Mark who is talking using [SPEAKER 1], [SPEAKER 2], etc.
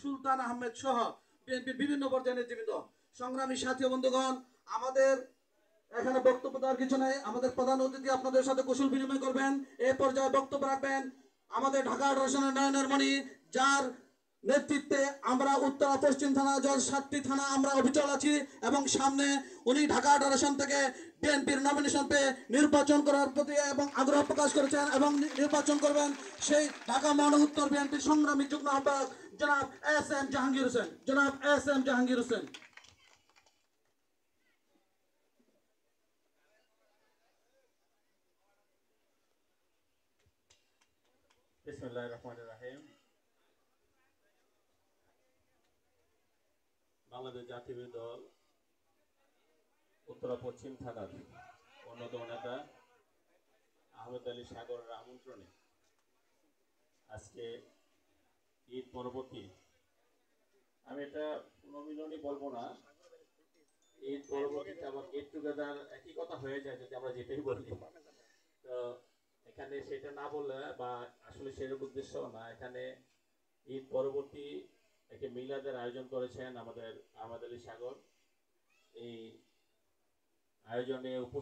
[SPEAKER 1] সুলতান আহমেদ সহ বিএনপির বিভিন্ন পর্যায়ের নেতৃবৃন্দ, সংগ্রামী সাথী বন্ধুগণ, আমাদের এখানে বক্তব্য দেওয়ার কিছু নেই। আমাদের প্রধান অতিথি আপনাদের সাথে কুশল বিনিময় করবেন, এই পর্যায়ে বক্তব্য রাখবেন আমাদের ঢাকা আগ্রাসনের নয়নের মণি, যার নেতৃত্বে আমরা উত্তর পশ্চিম থানা জল 7টি থানা আমরা অবিচল আছি, এবং সামনে উনি ঢাকা আগ্রাসন থেকে বিএনপির নমিনেশন পেয়ে নির্বাচন করার প্রতি এবং আগ্রহ প্রকাশ করেছেন এবং নির্বাচন করবেন সেই ঢাকা মহানগর উত্তর বিএনপির সংগ্রামী যুগ্ম আহ্বায়ক জনাব এস এম জাহাঙ্গীর হোসেন। জনাব এস এম জাহাঙ্গীর হোসেন।
[SPEAKER 2] বিসমিল্লাহির রহমানির রহিম। বাংলাদেশ জাতীয় দল উত্তরা পশ্চিম থানার অন্যতম নেতা আহমেদ আলী সাগরের আমন্ত্রণে আজকে ঈদ পরবর্তী, আমি এটা পুনর্মিলনী বলবো না, ঈদ পরবর্তীতে আবার গেট টুগেদার একই কথা হয়ে যায় যদি আমরা যেটাই বলি। তো এখানে সেটা না বললে বা আসলে সেরকম উদ্দেশ্য না, এখানে ঈদ পরবর্তী একটি মিলাদের আয়োজন করেছেন আমাদের আহমেদ আলী সাগর। এই আয়োজনে উপস্থিত